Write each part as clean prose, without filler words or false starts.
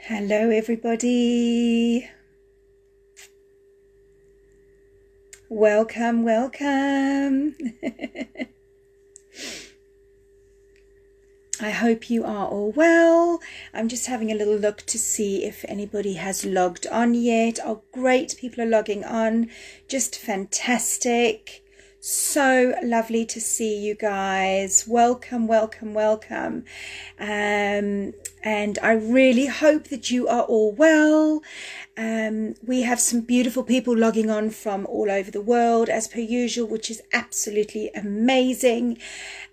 Hello, everybody. Welcome, welcome. I hope you are all well. I'm just having a little look to see if anybody has logged on yet. Oh, great. People are logging on. Just fantastic. So lovely to see you guys. Welcome, welcome, welcome. And I really hope that you are all well. We have some beautiful people logging on from all over the world as per usual, which is absolutely amazing.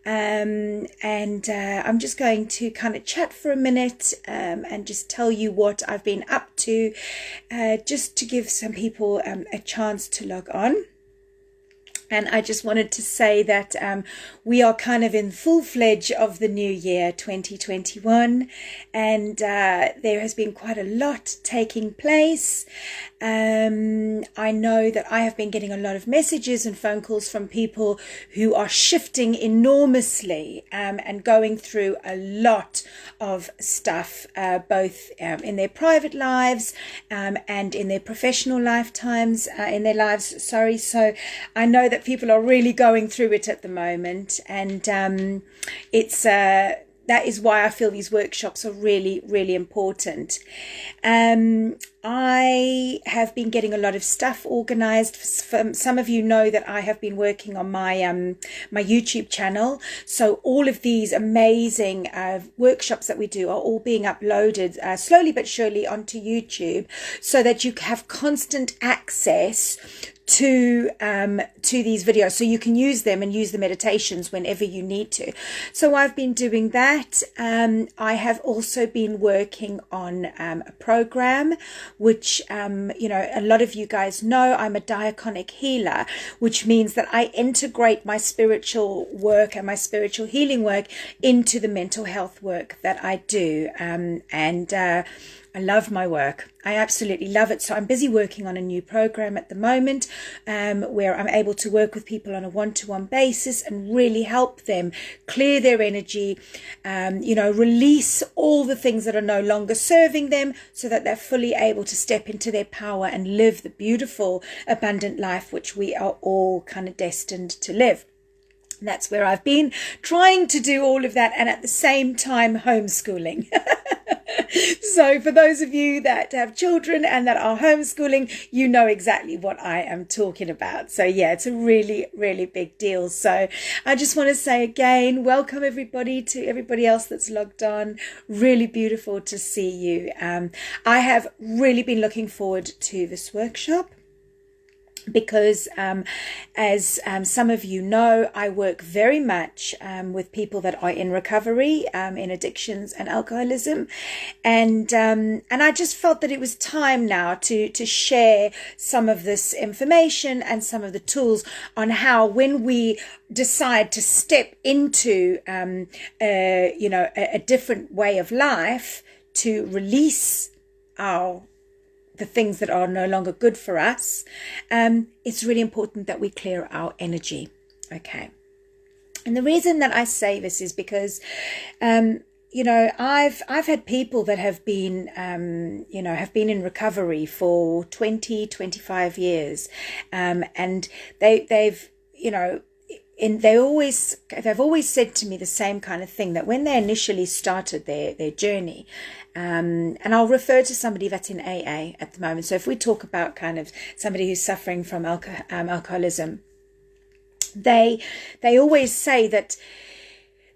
I'm just going to kind of chat for a minute and just tell you what I've been up to, just to give some people a chance to log on. And I just wanted to say that we are kind of in full-fledged of the new year 2021, and there has been quite a lot taking place. I know that I have been getting a lot of messages and phone calls from people who are shifting enormously and going through a lot of stuff, both in their private lives and in their professional lifetimes, in their lives. So I know that people are really going through it at the moment, and that is why I feel these workshops are really, really important. I have been getting a lot of stuff organized. Some of you know that I have been working on my YouTube channel. So all of these amazing workshops that we do are all being uploaded slowly but surely onto YouTube, so that you have constant access to these videos, so you can use them and use the meditations whenever you need to. So I've been doing that. I have also been working on a program which a lot of you guys know I'm a diachronic healer, which means that I integrate my spiritual work and my spiritual healing work into the mental health work that I do, I love my work. I absolutely love it. So I'm busy working on a new program at the moment, where I'm able to work with people on a one-to-one basis and really help them clear their energy, release all the things that are no longer serving them, so that they're fully able to step into their power and live the beautiful, abundant life which we are all kind of destined to live. That's where I've been trying to do all of that, and at the same time homeschooling. So for those of you that have children and that are homeschooling, you know exactly what I am talking about. So yeah, it's a really, really big deal. So I just want to say again, welcome everybody, to everybody else that's logged on. Really beautiful to see you. I have really been looking forward to this workshop, because as some of you know, I work very much with people that are in recovery, in addictions and alcoholism, and I just felt that it was time now to share some of this information and some of the tools on how, when we decide to step into a different way of life, to release the things that are no longer good for us, it's really important that we clear our energy. Okay. And the reason that I say this is because, I've had people that have been, have been in recovery for 20, 25 years. And they've always said to me the same kind of thing, that when they initially started their journey, and I'll refer to somebody that's in AA at the moment. So if we talk about kind of somebody who's suffering from alcoholism, they always say that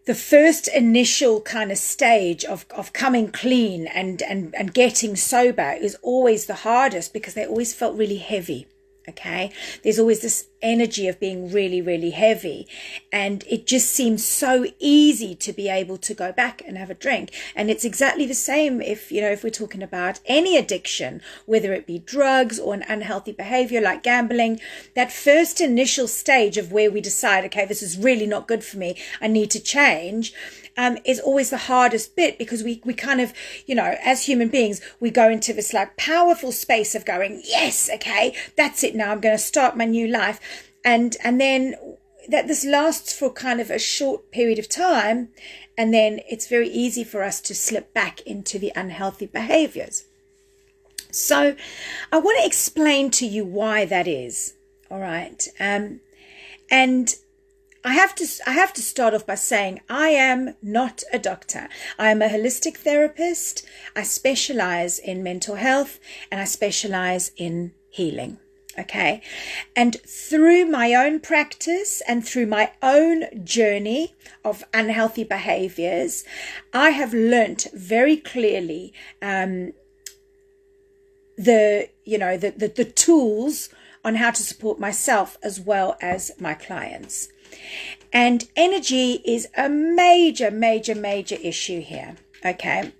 the first initial kind of stage of coming clean and getting sober is always the hardest, because they always felt really heavy. Okay, there's always this energy of being really, really heavy, and it just seems so easy to be able to go back and have a drink. And it's exactly the same if we're talking about any addiction, whether it be drugs or an unhealthy behavior like gambling. That first initial stage of where we decide, okay, this is really not good for me, I need to change, is always the hardest bit, because we kind of, as human beings, we go into this like powerful space of going, yes, okay, that's it now, I'm going to start my new life. And then that this lasts for kind of a short period of time, and then it's very easy for us to slip back into the unhealthy behaviors. So I want to explain to you why that is. All right. And I have to start off by saying I am not a doctor. I am a holistic therapist. I specialize in mental health and I specialize in healing. Okay. And through my own practice and through my own journey of unhealthy behaviors, I have learnt very clearly the tools on how to support myself as well as my clients. And energy is a major issue here. Okay.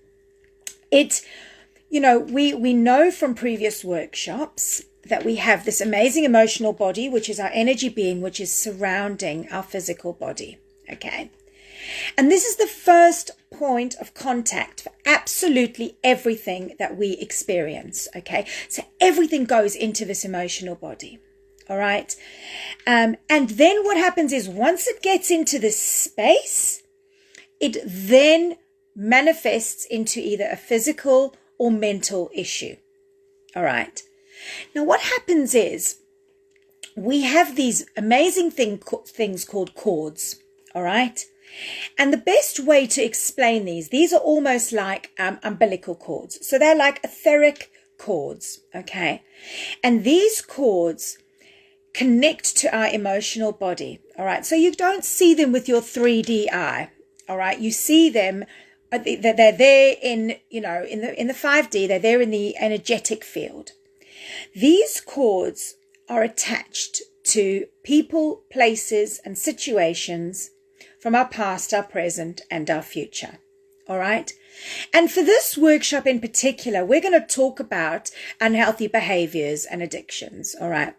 We know from previous workshops that we have this amazing emotional body, which is our energy being, which is surrounding our physical body. Okay. And this is the first point of contact for absolutely everything that we experience. Okay. So everything goes into this emotional body. All right. And then what happens is once it gets into this space, it then manifests into either a physical or mental issue. All right. Now, what happens is we have these amazing things called cords. All right. And the best way to explain these are almost like umbilical cords. So they're like etheric cords. Okay. And these cords connect to our emotional body. All right. So you don't see them with your 3D eye. All right. You see them. They're there in the 5D. They're there in the energetic field. These cords are attached to people, places, and situations from our past, our present, and our future. All right. And for this workshop in particular, we're going to talk about unhealthy behaviors and addictions. All right.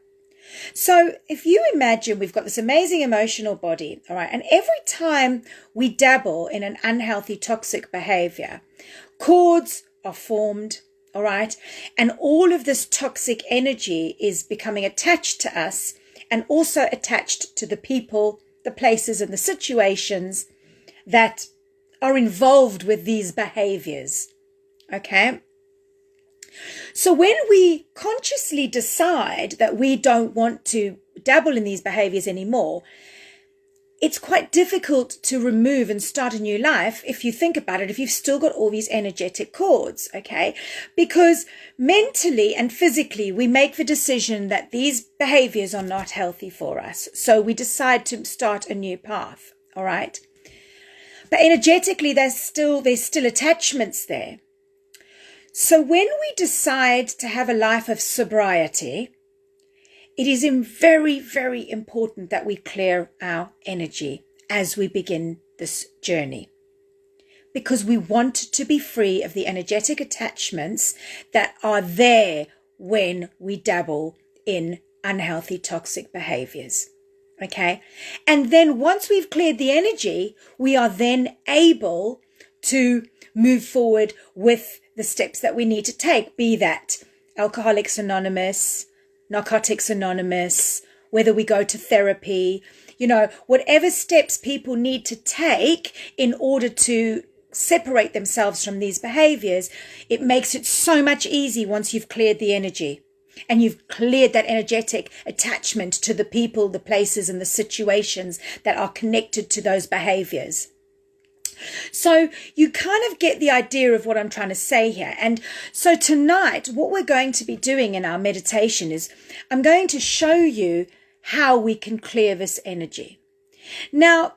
So if you imagine we've got this amazing emotional body, all right, and every time we dabble in an unhealthy, toxic behavior, cords are formed, all right, and all of this toxic energy is becoming attached to us and also attached to the people, the places, and the situations that are involved with these behaviors, okay? So when we consciously decide that we don't want to dabble in these behaviors anymore, it's quite difficult to remove and start a new life if you think about it, if you've still got all these energetic cords, okay? Because mentally and physically, we make the decision that these behaviors are not healthy for us. So we decide to start a new path, all right? But energetically, there's still attachments there. So when we decide to have a life of sobriety, it is very, very important that we clear our energy as we begin this journey, because we want to be free of the energetic attachments that are there when we dabble in unhealthy, toxic behaviors. Okay. And then once we've cleared the energy, we are then able to move forward with the steps that we need to take, be that Alcoholics Anonymous, Narcotics Anonymous, whether we go to therapy, whatever steps people need to take in order to separate themselves from these behaviors. It makes it so much easier once you've cleared the energy and you've cleared that energetic attachment to the people, the places, and the situations that are connected to those behaviors. So you kind of get the idea of what I'm trying to say here. And so tonight, what we're going to be doing in our meditation is I'm going to show you how we can clear this energy. Now,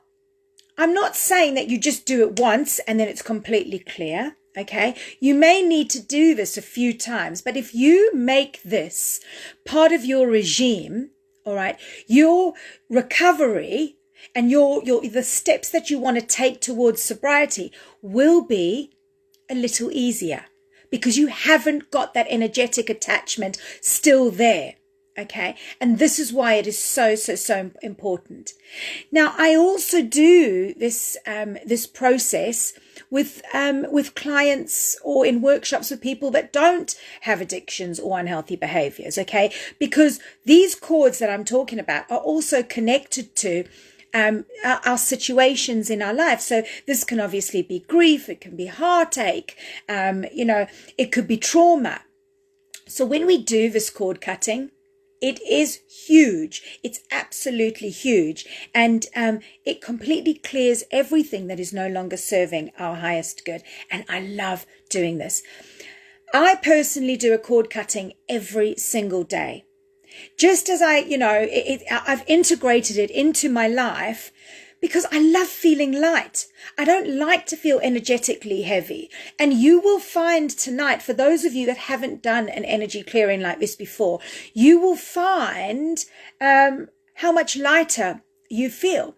I'm not saying that you just do it once and then it's completely clear. Okay, you may need to do this a few times, but if you make this part of your regime, all right, your recovery and the steps that you want to take towards sobriety will be a little easier because you haven't got that energetic attachment still there. Okay, and this is why it is so important. Now, I also do this process with clients or in workshops with people that don't have addictions or unhealthy behaviors. Okay, because these cords that I'm talking about are also connected to our situations in our life. So this can obviously be grief, it can be heartache, it could be trauma. So when we do this cord cutting, it is huge. It's absolutely huge. And it completely clears everything that is no longer serving our highest good. And I love doing this. I personally do a cord cutting every single day. Just as I've integrated it into my life because I love feeling light. I don't like to feel energetically heavy. And you will find tonight, for those of you that haven't done an energy clearing like this before, you will find how much lighter you feel.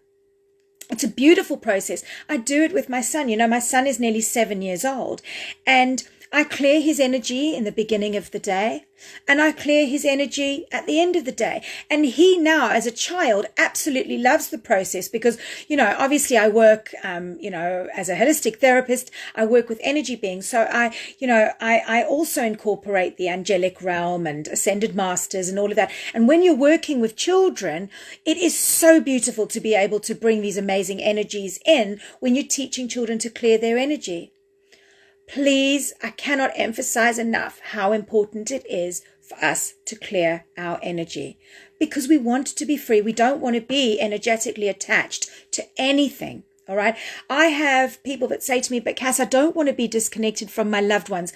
It's a beautiful process. I do it with my son. My son is nearly 7 years old, and I clear his energy in the beginning of the day, and I clear his energy at the end of the day. And he now, as a child, absolutely loves the process because, obviously I work, as a holistic therapist, I work with energy beings. So I also incorporate the angelic realm and ascended masters and all of that. And when you're working with children, it is so beautiful to be able to bring these amazing energies in when you're teaching children to clear their energy. Please, I cannot emphasize enough how important it is for us to clear our energy because we want to be free. We don't want to be energetically attached to anything. All right. I have people that say to me, but Cass, I don't want to be disconnected from my loved ones.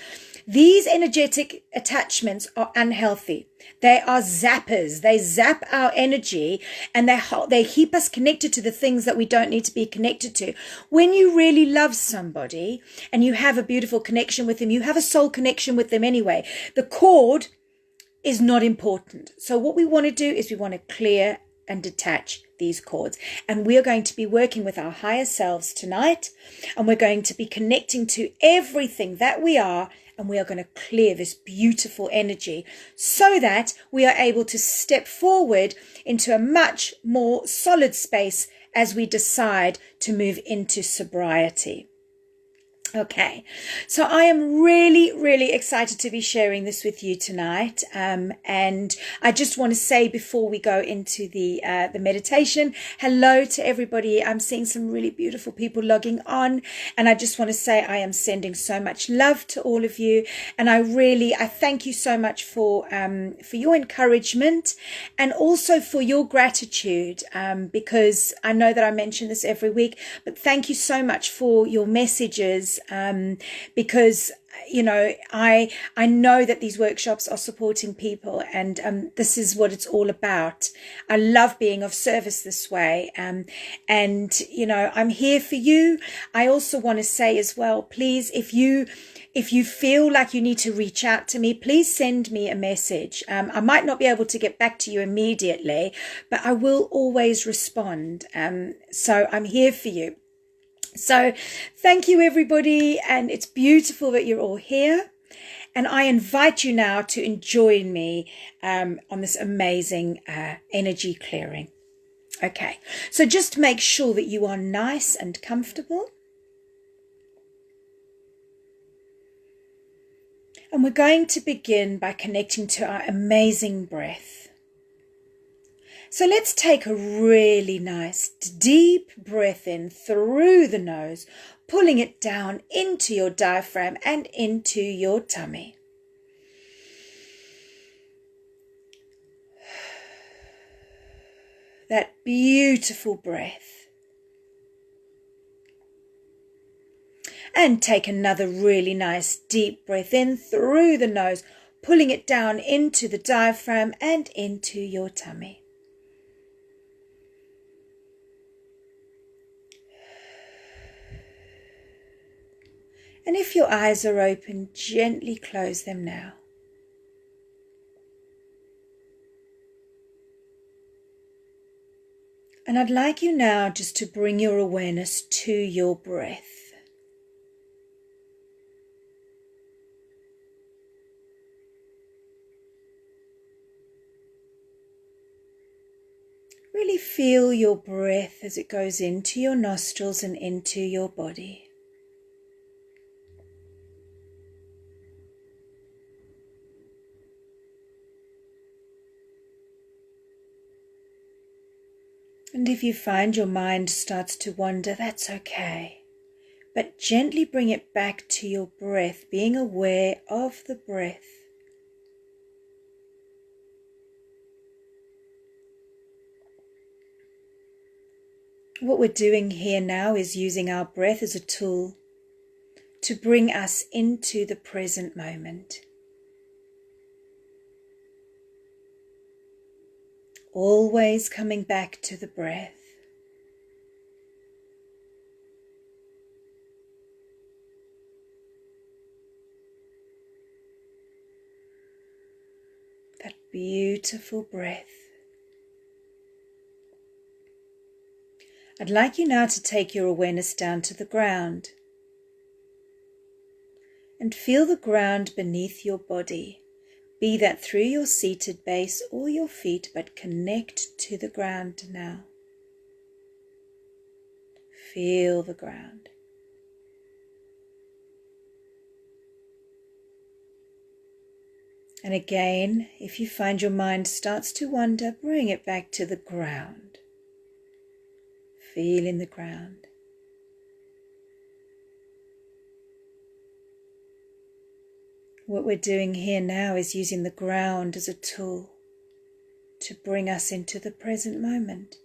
These energetic attachments are unhealthy. They are zappers. They zap our energy and they keep us connected to the things that we don't need to be connected to. When you really love somebody and you have a beautiful connection with them, you have a soul connection with them anyway. The cord is not important. So what we want to do is we want to clear and detach these cords. And we are going to be working with our higher selves tonight, and we're going to be connecting to everything that we are, and we are going to clear this beautiful energy so that we are able to step forward into a much more solid space as we decide to move into sobriety. Okay, so I am really, really excited to be sharing this with you tonight. And I just want to say before we go into the meditation, hello to everybody. I'm seeing some really beautiful people logging on, and I just want to say I am sending so much love to all of you, and I thank you so much for your encouragement and also for your gratitude, because I know that I mention this every week, but thank you so much for your messages. Because I know that these workshops are supporting people, and this is what it's all about. I love being of service this way, and I'm here for you. I also want to say as well, please, if you feel like you need to reach out to me, please send me a message. I might not be able to get back to you immediately, but I will always respond. So I'm here for you. So thank you, everybody. And it's beautiful that you're all here. And I invite you now to join me on this amazing energy clearing. Okay, so just make sure that you are nice and comfortable. And we're going to begin by connecting to our amazing breath. So let's take a really nice deep breath in through the nose, pulling it down into your diaphragm and into your tummy. That beautiful breath. And take another really nice deep breath in through the nose, pulling it down into the diaphragm and into your tummy. And if your eyes are open, gently close them now. And I'd like you now just to bring your awareness to your breath. Really feel your breath as it goes into your nostrils and into your body. And if you find your mind starts to wander, that's okay. But gently bring it back to your breath, being aware of the breath. What we're doing here now is using our breath as a tool to bring us into the present moment. Always coming back to the breath. That beautiful breath. I'd like you now to take your awareness down to the ground and feel the ground beneath your body, be that through your seated base or your feet, but connect to the ground now. Feel the ground. And again, if you find your mind starts to wander, bring it back to the ground. Feel in the ground. What we're doing here now is using the ground as a tool to bring us into the present moment.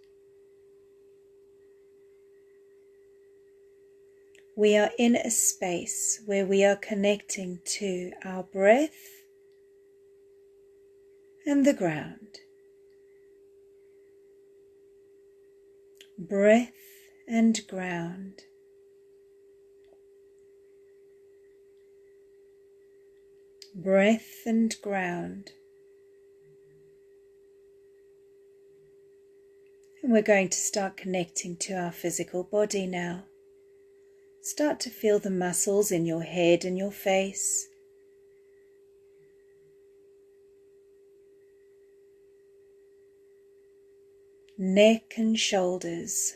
We are in a space where we are connecting to our breath and the ground. Breath and ground. Breath and ground. And we're going to start connecting to our physical body now. Start to feel the muscles in your head and your face. Neck and shoulders.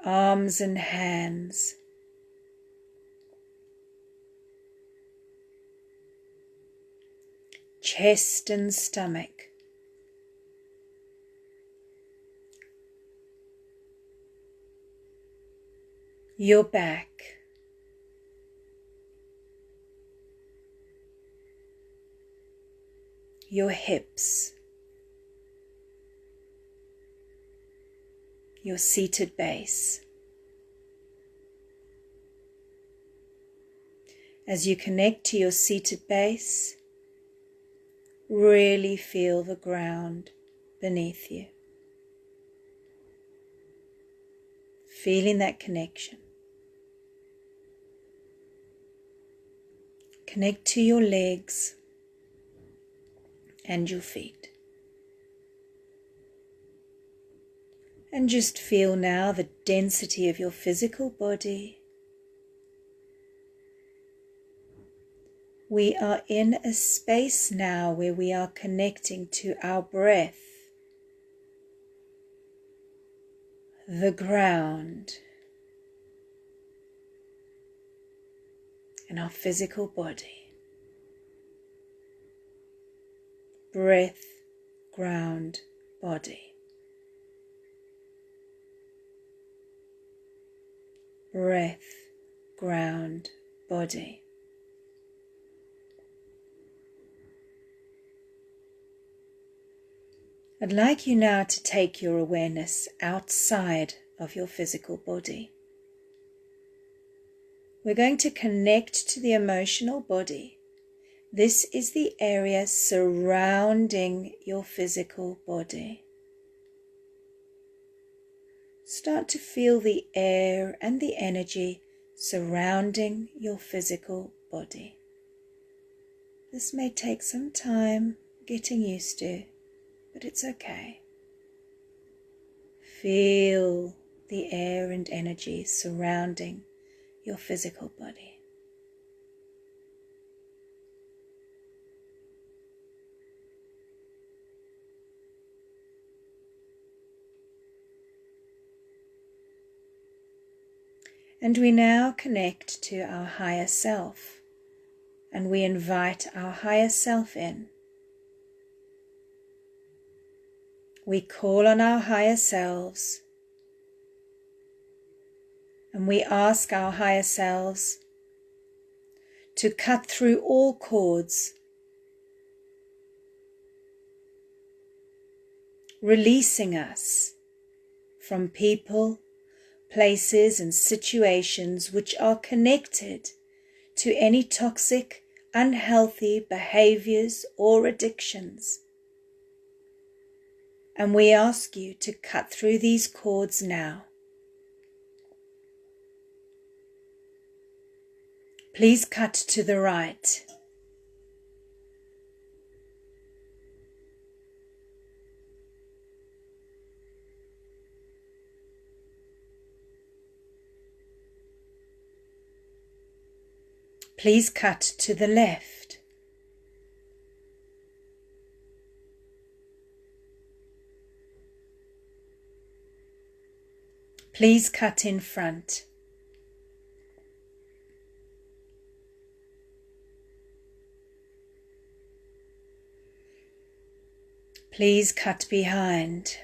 Arms and hands. Chest and stomach. Your back. Your hips. Your seated base. As you connect to your seated base, really feel the ground beneath you. Feeling that connection. Connect to your legs and your feet. And just feel now the density of your physical body. We are in a space now where we are connecting to our breath, the ground, and our physical body. Breath, ground, body. Breath, ground, body. I'd like you now to take your awareness outside of your physical body. We're going to connect to the emotional body. This is the area surrounding your physical body. Start to feel the air and the energy surrounding your physical body. This may take some time getting used to, but it's okay. Feel the air and energy surrounding your physical body. And we now connect to our higher self, and we invite our higher self in. We call on our higher selves, and we ask our higher selves to cut through all cords, releasing us from people, places and situations which are connected to any toxic, unhealthy behaviours or addictions. And we ask you to cut through these cords now. Please cut to the right. Please cut to the left. Please cut in front. Please cut behind.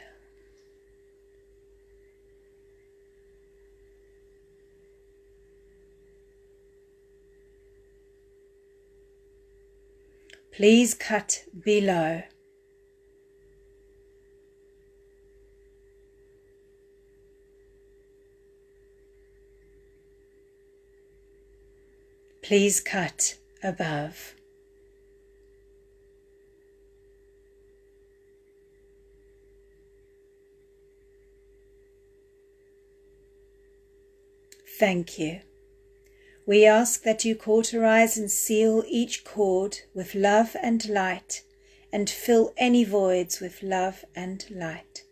Please cut below. Please cut above. Thank you. We ask that you cauterize and seal each cord with love and light, and fill any voids with love and light.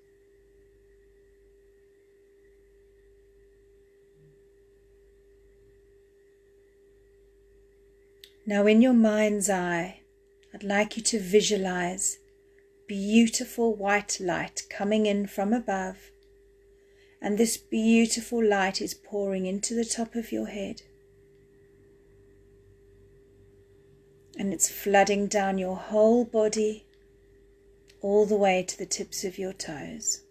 Now in your mind's eye, I'd like you to visualize beautiful white light coming in from above, and this beautiful light is pouring into the top of your head. And it's flooding down your whole body, all the way to the tips of your toes.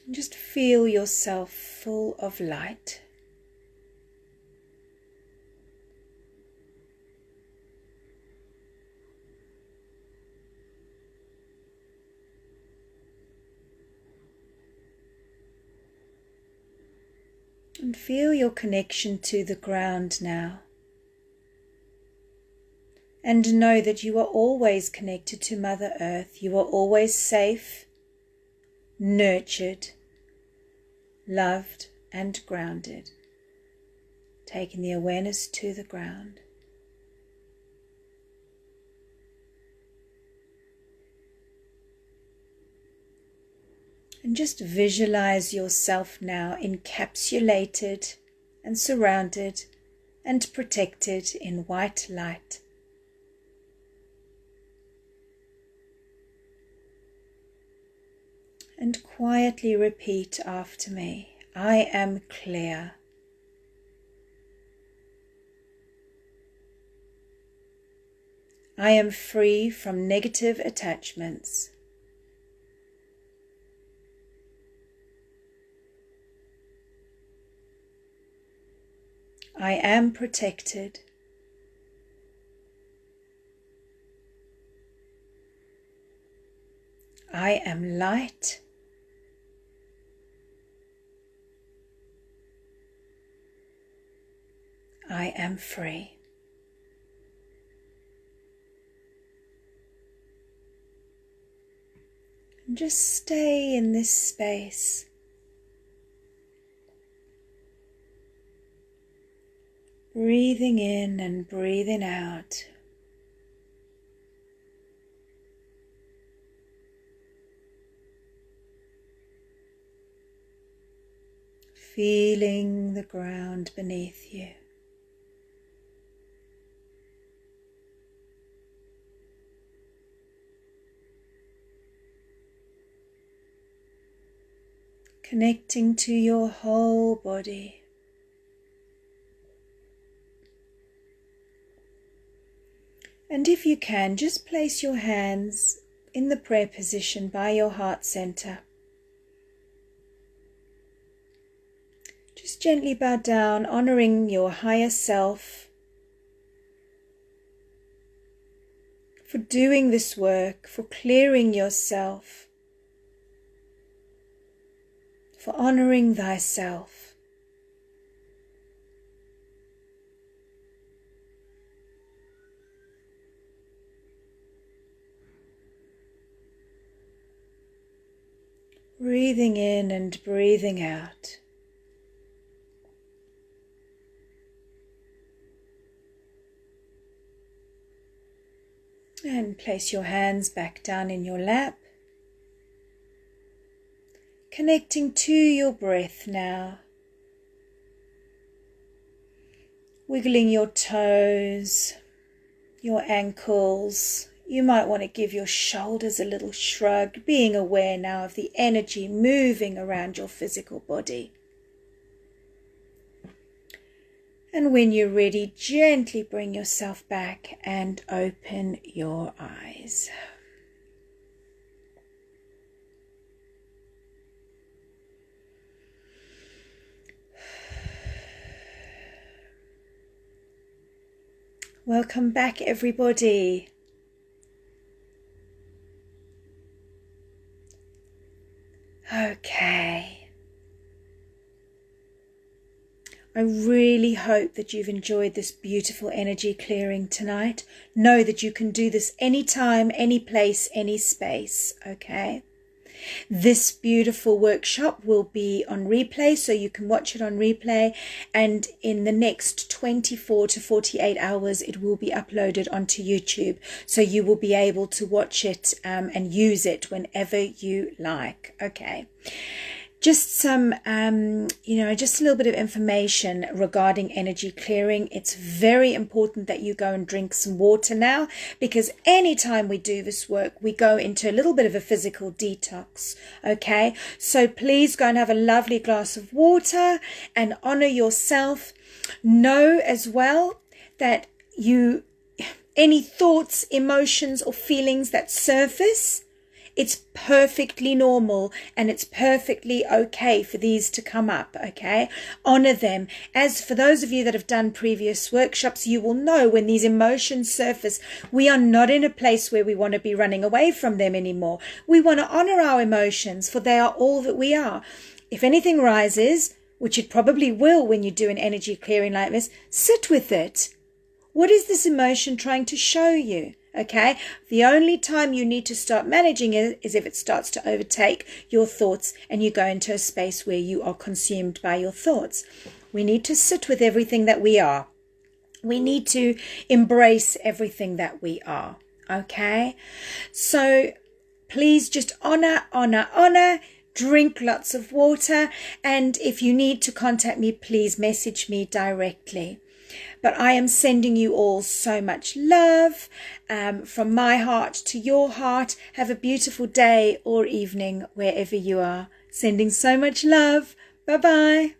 And just feel yourself full of light. And feel your connection to the ground now. And know that you are always connected to Mother Earth. You are always safe, nurtured, loved and grounded. Taking the awareness to the ground. And just visualize yourself now encapsulated and surrounded and protected in white light. And quietly repeat after me, I am clear. I am free from negative attachments. I am protected. I am light. I am free. And just stay in this space. Breathing in and breathing out. Feeling the ground beneath you. connecting to your whole body. And if you can, just place your hands in the prayer position by your heart center. Just gently bow down, honoring your higher self for doing this work, for clearing yourself, for honoring thyself. Breathing in and breathing out. And place your hands back down in your lap. Connecting to your breath now. Wiggling your toes, your ankles. You might want to give your shoulders a little shrug, being aware now of the energy moving around your physical body. And when you're ready, gently bring yourself back and open your eyes. Welcome back, everybody. Okay. I really hope that you've enjoyed this beautiful energy clearing tonight. Know that you can do this anytime, any place, any space, okay? This beautiful workshop will be on replay, so you can watch it on replay, and in the next 24 to 48 hours it will be uploaded onto YouTube, so you will be able to watch it and use it whenever you like, okay? Just some, just a little bit of information regarding energy clearing. It's very important that you go and drink some water now, because anytime we do this work, we go into a little bit of a physical detox, okay? So please go and have a lovely glass of water and honor yourself. Know as well that any thoughts, emotions, or feelings that surface, it's perfectly normal and it's perfectly okay for these to come up, okay? Honor them. As for those of you that have done previous workshops, you will know when these emotions surface, we are not in a place where we want to be running away from them anymore. We want to honor our emotions, for they are all that we are. If anything rises, which it probably will when you do an energy clearing like this, sit with it. What is this emotion trying to show you? Okay, the only time you need to start managing it is if it starts to overtake your thoughts and you go into a space where you are consumed by your thoughts. We need to sit with everything that we are. We need to embrace everything that we are. Okay, so please just honor. Drink lots of water, and if you need to contact me, please message me directly. But I am sending you all so much love from my heart to your heart. Have a beautiful day or evening wherever you are. Sending so much love. Bye-bye.